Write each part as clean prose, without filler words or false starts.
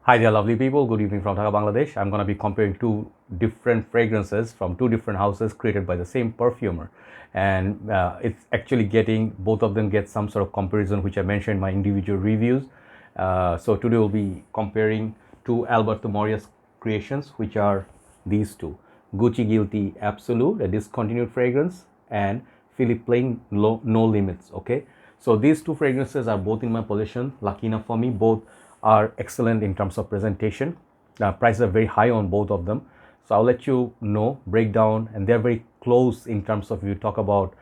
Hi there, lovely people. Good evening from Dhaka, Bangladesh. I'm going to be comparing two different fragrances from two different houses created by the same perfumer. And it's actually getting, both of them get some sort of comparison, which I mentioned in my individual reviews. So today we'll be comparing two Alberto Morillas Creations, which are these two. Gucci Guilty Absolute, a discontinued fragrance, and Philipp Plein No Limits, okay? So these two fragrances are both in my possession. Lucky enough for me, both are excellent in terms of presentation. Prices are very high on both of them. So I'll let you know, break down, and they're very close in terms of, you talk about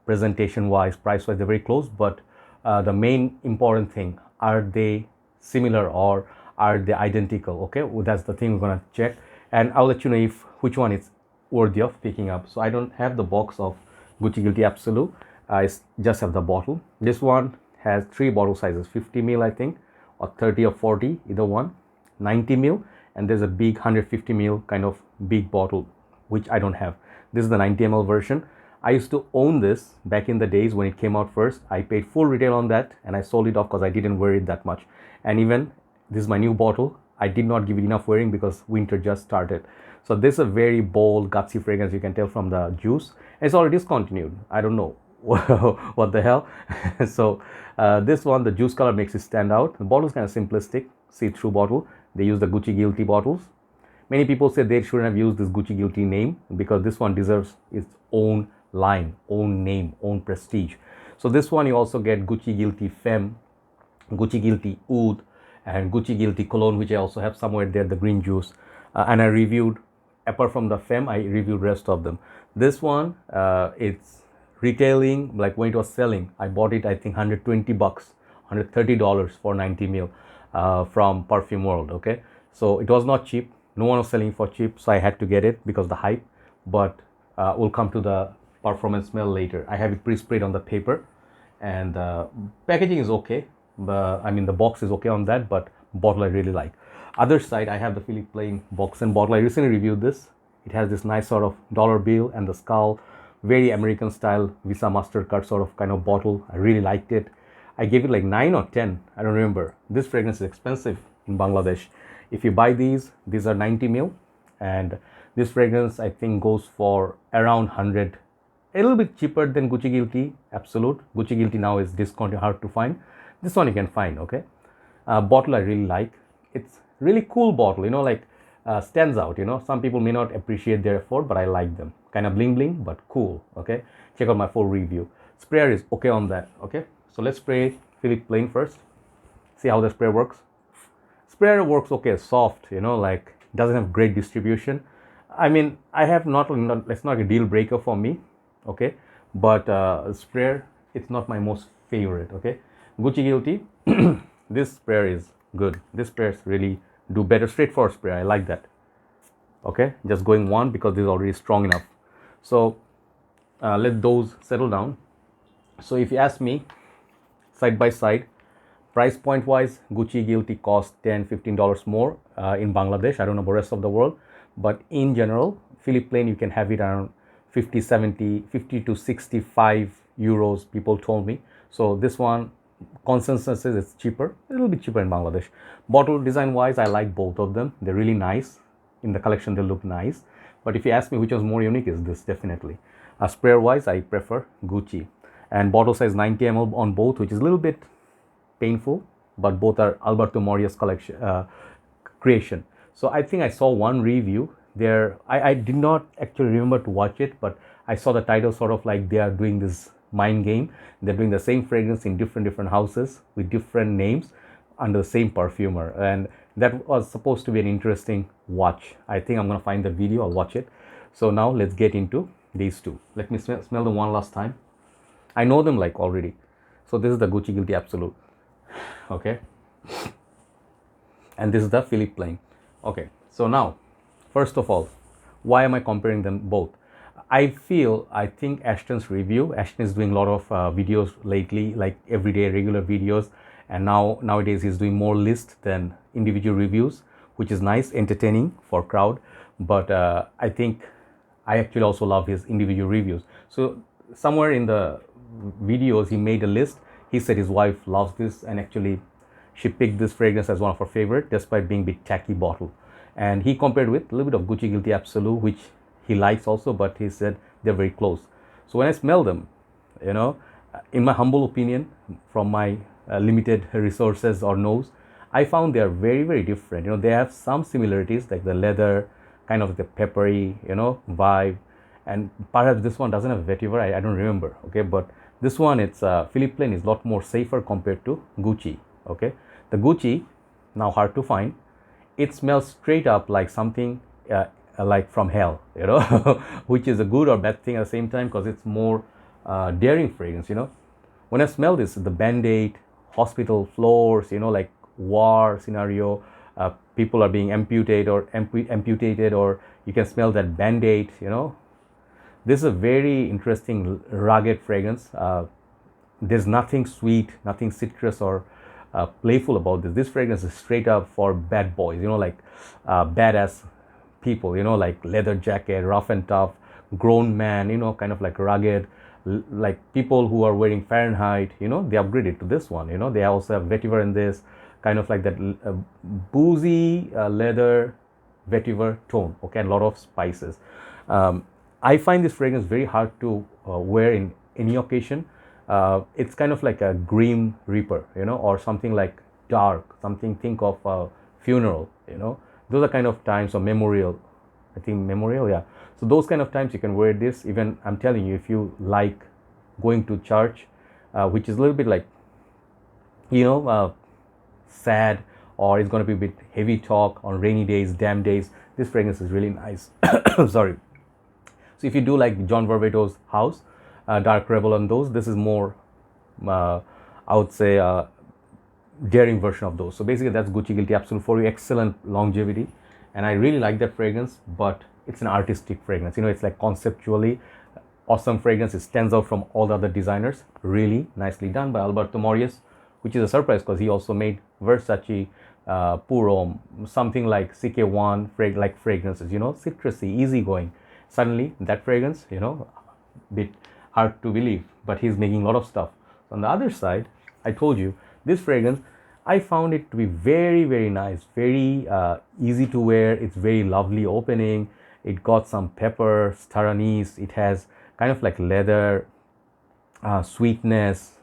presentation wise, price wise, they're very close. But the main important thing, are they similar or are they identical? Okay, well, that's the thing we're gonna check, and I'll let you know if which one is worthy of picking up. So I don't have the box of Gucci Guilty Absolute. I just have the bottle. This one has three bottle sizes, 50 ml I think, or 30 or 40, either one, 90 ml, and there's a big 150 ml kind of big bottle, which I don't have. This is the 90 ml version. I used to own this back in the days when it came out first. I paid full retail on that and I sold it off because I didn't wear it that much. And even this is my new bottle. I did not give it enough wearing because winter just started. So this is a very bold, gutsy fragrance. You can tell from the juice. It's already discontinued. I don't know what the hell. So this one, the juice color makes it stand out. The bottle is kind of simplistic, see-through bottle. They use the Gucci Guilty bottles. Many people say they shouldn't have used this Gucci Guilty name because this one deserves its own line, own name, own prestige. So this one you also get Gucci Guilty Femme, Gucci Guilty Oud, and Gucci Guilty Cologne, which I also have somewhere there, the green juice. And I reviewed, apart from the Femme, I reviewed rest of them. This one, it's retailing, like when it was selling, I bought it, I think 120 bucks, $130 for 90 ml from Perfume World, okay? So it was not cheap. No one was selling for cheap, so I had to get it because the hype. But we'll come to the performance smell later. I have it pre-sprayed on the paper, and packaging is okay. I mean, the box is okay on that, but bottle I really like. Other side, I have the Philipp Plein box and bottle. I recently reviewed this. It has this nice sort of dollar bill and the skull, very American style Visa MasterCard sort of kind of bottle. I really liked it. I gave it like 9 or 10, I don't remember. This fragrance is expensive in Bangladesh. If you buy these are 90 ml, and this fragrance I think goes for around 100, a little bit cheaper than Gucci Guilty Absolute. Gucci Guilty now is discounted, hard to find. This one you can find, okay? Bottle I really like. It's really cool bottle, you know, like stands out, you know. Some people may not appreciate their effort, but I like them. Kind of bling bling, but cool, okay? Check out my full review. Sprayer is okay on that, okay? So let's spray Philipp Plein first. See how the sprayer works. Sprayer works okay, soft, you know, like doesn't have great distribution. I mean, I have not, it's not a deal breaker for me, okay? But sprayer, it's not my most favorite, okay? Gucci Guilty, this sprayer is good. This sprayer really do better. Straightforward sprayer, I like that. Okay, just going one because this is already strong enough. So let those settle down. So if you ask me, side by side, price point wise, Gucci Guilty cost $10-15 more in Bangladesh. I don't know about the rest of the world, but in general, Philipp Plein, you can have it around 50 to 65 euros, people told me. So this one, consensus is it's cheaper, a little bit cheaper in Bangladesh. Bottle design wise, I like both of them. They're really nice. In the collection, they look nice. But if you ask me which was more unique, is this definitely. Sprayer wise, I prefer Gucci. And bottle size 90 ml on both, which is a little bit painful, but both are Alberto Morillas collection creation. So I think I saw one review there. I did not actually remember to watch it, but I saw the title sort of like they are doing this mind game. They're doing the same fragrance in different houses with different names under the same perfumer, and that was supposed to be an interesting watch. I think I'm gonna find the video, I'll watch it. So now let's get into these two. Let me smell them one last time. I know them like already. So this is the Gucci Guilty Absolute, okay, and this is the Philipp Plein. Okay, so now first of all, why am I comparing them both? I think Ashton's review, Ashton is doing a lot of videos lately, like everyday regular videos, and nowadays he's doing more lists than individual reviews, which is nice, entertaining for crowd. But I think I actually also love his individual reviews. So somewhere in the videos he made a list. He said his wife loves this, and actually she picked this fragrance as one of her favorite, despite being a bit tacky bottle. And he compared with a little bit of Gucci Guilty Absolute, which he likes also, but he said they're very close. So when I smell them, you know, in my humble opinion, from my limited resources or nose, I found they are very, very different. You know, they have some similarities, like the leather, kind of the peppery, you know, vibe. And perhaps this one doesn't have vetiver, I don't remember, okay? But this one, it's Philipp Plein is a lot more safer compared to Gucci, okay? The Gucci, now hard to find, it smells straight up like something like from hell, you know, which is a good or bad thing at the same time, because it's more daring fragrance, you know. When I smell this, the Band-Aid, hospital floors, you know, like war scenario, people are being amputated, or you can smell that Band-Aid, you know. This is a very interesting rugged fragrance. There's nothing sweet, nothing citrus or playful about this. This fragrance is straight up for bad boys, you know, like badass people, you know, like leather jacket, rough and tough, grown man, you know, kind of like rugged, like people who are wearing Fahrenheit, you know, they upgraded to this one, you know. They also have vetiver in this, kind of like that boozy leather vetiver tone, okay, and a lot of spices. I find this fragrance very hard to wear in any occasion. It's kind of like a Grim Reaper, you know, or something like dark, something, think of a funeral, you know. Those are kind of times, or memorial, I think memorial, yeah. So those kind of times you can wear this. Even, I'm telling you, if you like going to church, which is a little bit like, you know, sad, or it's going to be a bit heavy talk on rainy days, damp days, this fragrance is really nice. Sorry. So if you do like John Varvatos' House, Dark Rebel and those, this is more, I would say, daring version of those. So basically that's Gucci Guilty Absolute for you. Excellent longevity, and I really like that fragrance, but it's an artistic fragrance, you know. It's like conceptually awesome fragrance. It stands out from all the other designers. Really nicely done by Alberto Morillas, which is a surprise because he also made Versace, Pour something like CK1 like fragrances, you know, citrusy, easygoing. Suddenly that fragrance, you know, bit hard to believe, but he's making a lot of stuff. On the other side, I told you, this fragrance, I found it to be very, very nice, very easy to wear. It's very lovely opening. It got some pepper, star anise. It has kind of like leather, sweetness,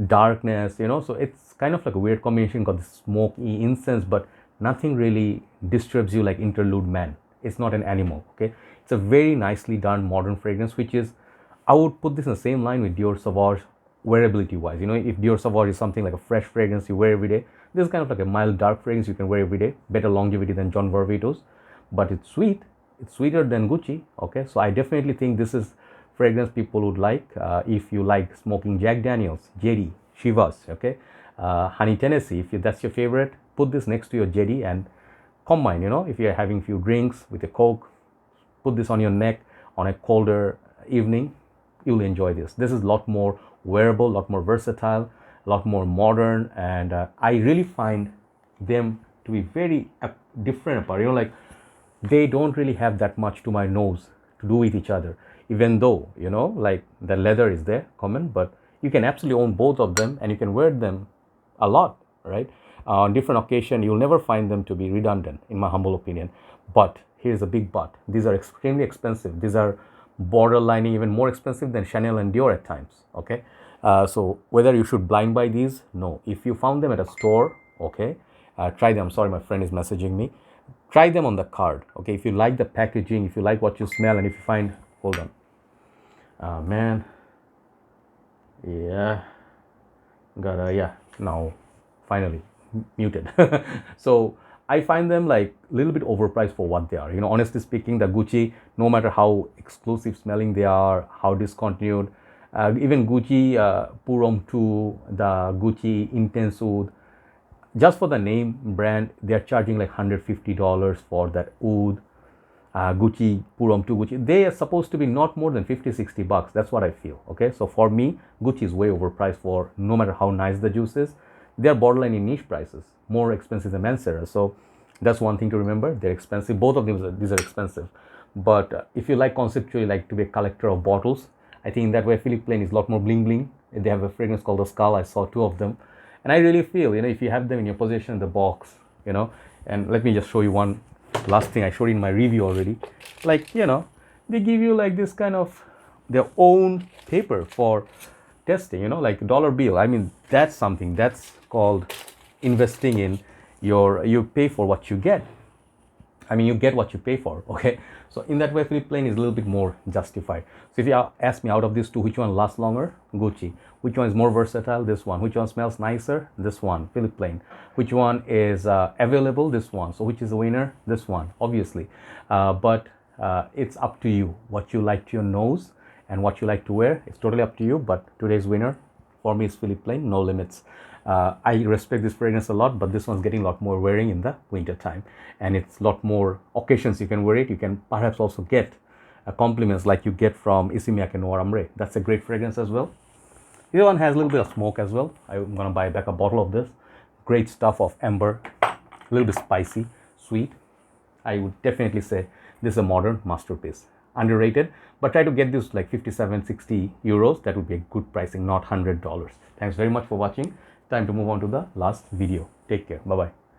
darkness, you know. So it's kind of like a weird combination. Got the smoky incense, but nothing really disturbs you like Interlude Man. It's not an animal, okay. It's a very nicely done modern fragrance, which is, I would put this in the same line with Dior Sauvage wearability wise. You know, if Dior Sauvage is something like a fresh fragrance you wear every day, this is kind of like a mild dark fragrance you can wear every day. Better longevity than John Varvatos, but it's sweet. It's sweeter than Gucci, okay. So I definitely think this is fragrance people would like. If you like smoking Jack Daniels, JD, Chivas, okay, Honey Tennessee, if that's your favorite, put this next to your JD and combine, you know. If you're having few drinks with a Coke, put this on your neck on a colder evening, you'll enjoy this. This is a lot more wearable, a lot more versatile, a lot more modern, and I really find them to be very different apart, you know, like they don't really have that much to my nose to do with each other, even though, you know, like the leather is there common, but you can absolutely own both of them and you can wear them a lot, right? On different occasion, you'll never find them to be redundant, in my humble opinion. But here's a big but: these are extremely expensive. These are borderlining even more expensive than Chanel and Dior at times, okay. So whether you should blind buy these, no. If you found them at a store, okay, try them. Sorry, my friend is messaging me. Try them on the card, okay. If you like the packaging, if you like what you smell, and if you find, hold on, man, yeah, yeah, now finally muted. So I find them like a little bit overpriced for what they are, you know. Honestly speaking, the Gucci, no matter how exclusive smelling they are, how discontinued, even Gucci Pour Homme 2, the Gucci Intense Oud, just for the name brand, they are charging like $150 for that oud. Gucci Pour Homme 2 Gucci, they are supposed to be not more than 50-60 bucks. That's what I feel, okay. So for me, Gucci is way overpriced for, no matter how nice the juice is. They are borderline in niche prices, more expensive than Mancera. So that's one thing to remember. They're expensive. Both of them, these are expensive. But if you like conceptually like to be a collector of bottles, I think in that way Philipp Plein is a lot more bling bling. They have a fragrance called the Skull. I saw two of them, And I really feel, if you have them in your possession in the box, and let me just show you one last thing I showed in my review already. Like, they give you like this kind of their own paper for testing, like dollar bill. I mean, that's something that's called investing in you pay for what you get. I mean, you get what you pay for, okay? So in that way, Philipp Plein is a little bit more justified. So if you ask me, out of these two, which one lasts longer? Gucci. Which one is more versatile? This one. Which one smells nicer? This one, Philipp Plein. Which one is available? This one. So which is the winner? This one, obviously. But it's up to you, what you like to your nose and what you like to wear. It's totally up to you, but today's winner for me is Philipp Plein, no limits. I respect this fragrance a lot, but this one's getting a lot more wearing in the winter time, and it's a lot more occasions you can wear it. You can perhaps also get compliments like you get from Issey Miyake Noir Ambre. That's a great fragrance as well. The other one has a little bit of smoke as well. I'm gonna buy back a bottle of this. Great stuff of amber, a little bit spicy, sweet. I would definitely say this is a modern masterpiece. Underrated, but try to get this like 57, 60 euros. That would be a good pricing, not $100. Thanks very much for watching. Time to move on to the last video. Take care. Bye bye.